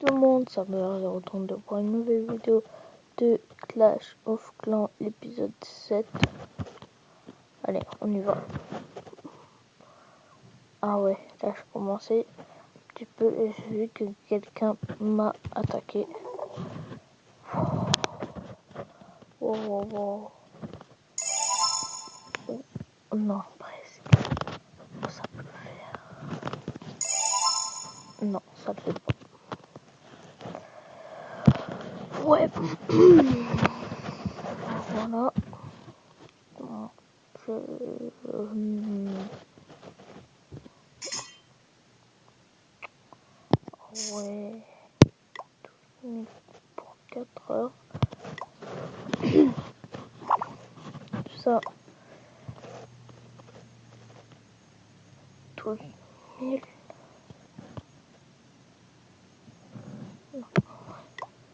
le monde, ça me retourne de pour une nouvelle vidéo de Clash of Clans, l'épisode 7. Allez, on y va. Ah ouais, là je commençais un petit peu et j'ai vu que quelqu'un m'a attaqué. Wow. Non, presque. Ça peut le faire. Non, ça le fait pas. Ouais. Voilà. Donc, ouais. Pour 4 heures. Ça. 12 000.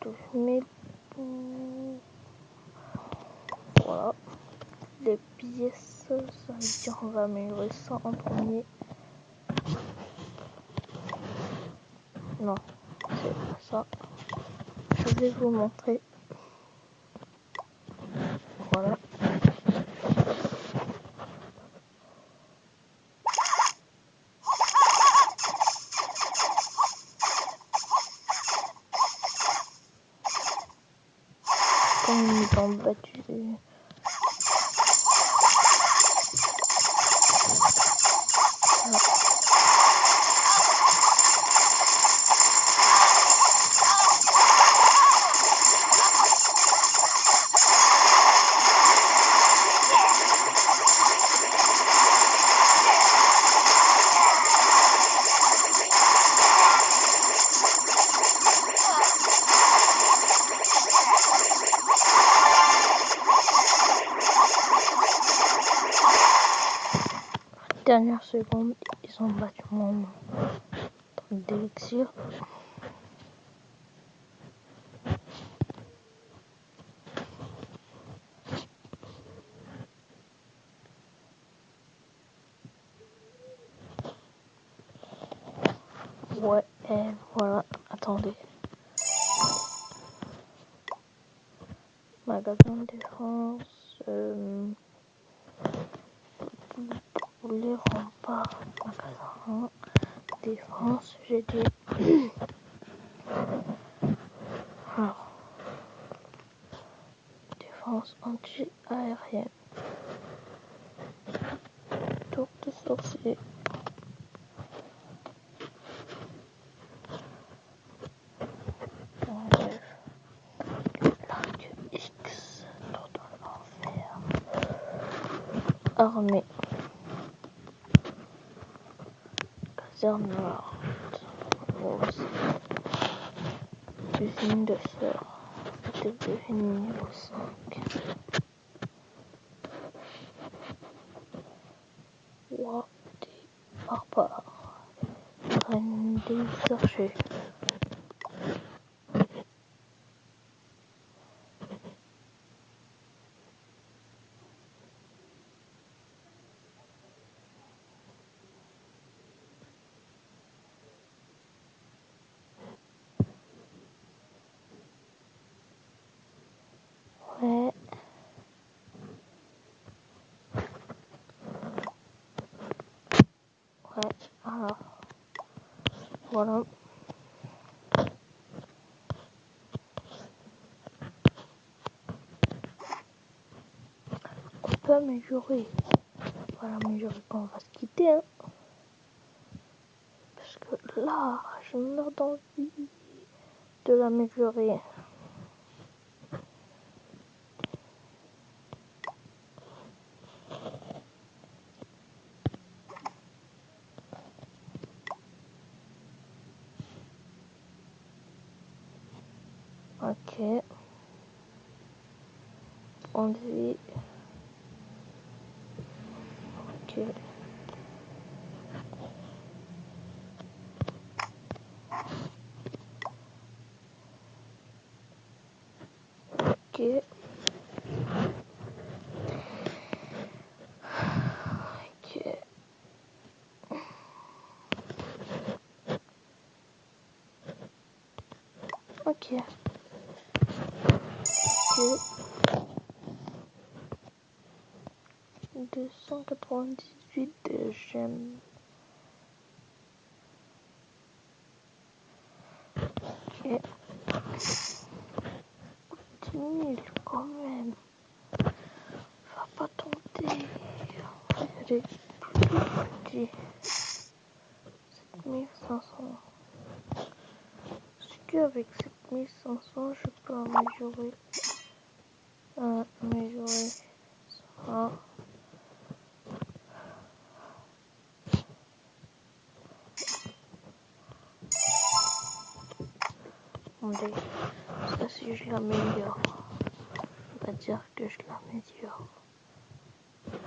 12 000. Voilà. Les pièces, ça veut dire on va améliorer ça en premier. Non, c'est pas ça. Je vais vous montrer. Voilà. Comme ils ont battu. Dernière seconde, ils ont battu mon truc d'élixir. Ouais, et voilà, attendez. Magasin de défense, les remparts, magasin, défense, j'ai dit. Alors, défense anti-aérienne. Tour de sorcier. L'arc X, tour de l'enfer. Armée. Caserne noire. Rose. Usine de sœur. Devenu niveau 5. Roi des barbares. Reine des archers. Ouais. Ouais, alors. Voilà. On peut améliorer. On va améliorer quand on va se quitter. Hein. Parce que là, je meurs d'envie de l'améliorer. Ok. On dit. Ok. Ok. Ok. Ok. Ok. 298 j'aime. Ok. 10 000 quand même. Va pas tenter. On va y aller plus petit. 7500. Est-ce qu'avec 7500 je peux améliorer ça? Attendez, ça si je l'améliore, on va dire que je l'améliore.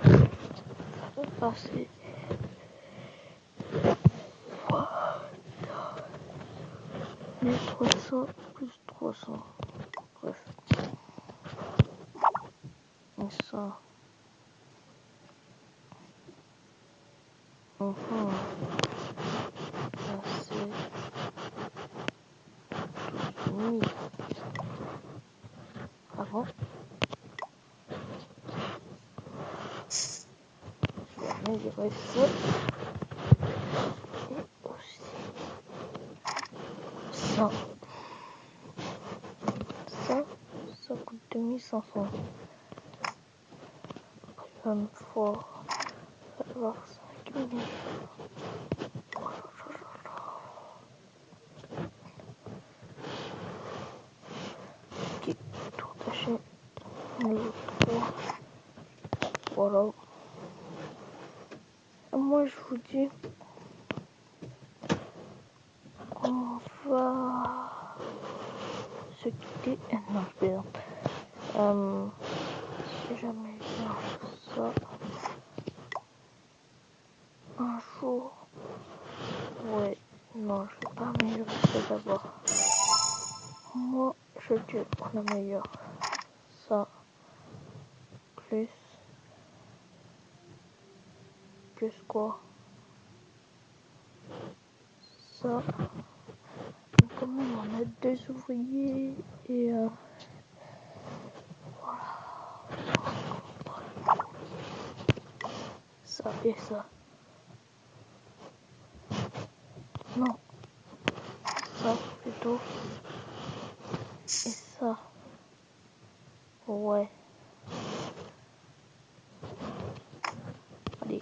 Ça va passer. Les 300 plus 300. Bref. Et ça. Ça c'est 12 000. Ah bon? Mais il reste ça. Et aussi ça. Ça coûte 2500. Après, il va me falloir 5000. Ok, tout attaché. Niveau 3. Voilà. Et moi, je vous dis, on va se quitter. Non, je plaisante. Si jamais je ça un jour, ouais, non, je vais pas améliorer ça d'abord. Moi, je dis qu'on améliore ça plus quoi? Ça. Mais quand même, on a 2 ouvriers et voilà. Ça et ça. Non. Ça plutôt. Et ça. Ouais. Allez.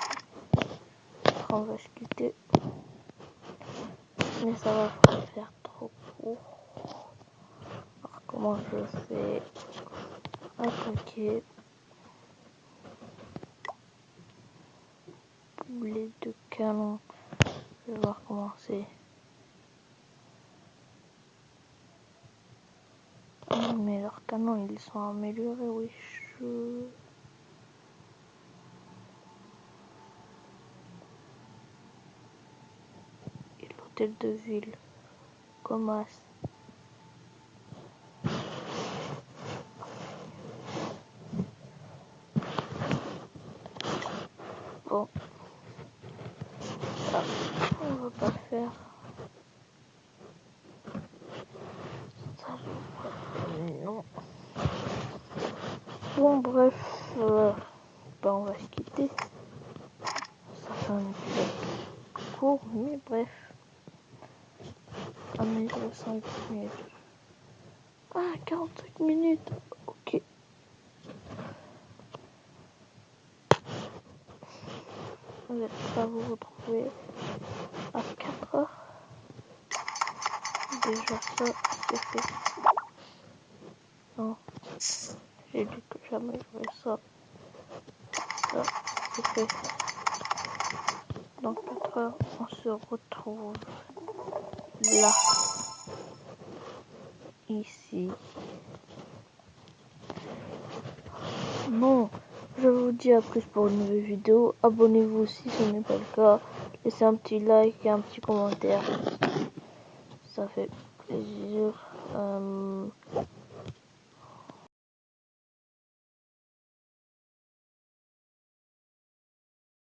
On va se quitter. Mais ça va faire trop court. Alors comment je fais? Attaquer. Boulet de canon. Je vais voir comment c'est. Ah, mais leurs canons ils sont améliorés, oui. Et l'hôtel de ville. Comment bon. Ça, on va pas faire. Ça, non. Bon, bref. On va se quitter. Ça fait un épisode court, mais bref. Améliorer 5 minutes. Ah, 45 minutes. Ok. J'espère vous retrouver à 4 heures. Déjà ça, c'est fait. Non. J'ai dit que j'améliorerais ça. Ça, c'est fait. Dans 4 heures, on se retrouve là. Ici. Bon, je vous dis à plus pour une nouvelle vidéo. Abonnez-vous si ce n'est pas le cas. Laissez un petit like et un petit commentaire. Ça fait plaisir.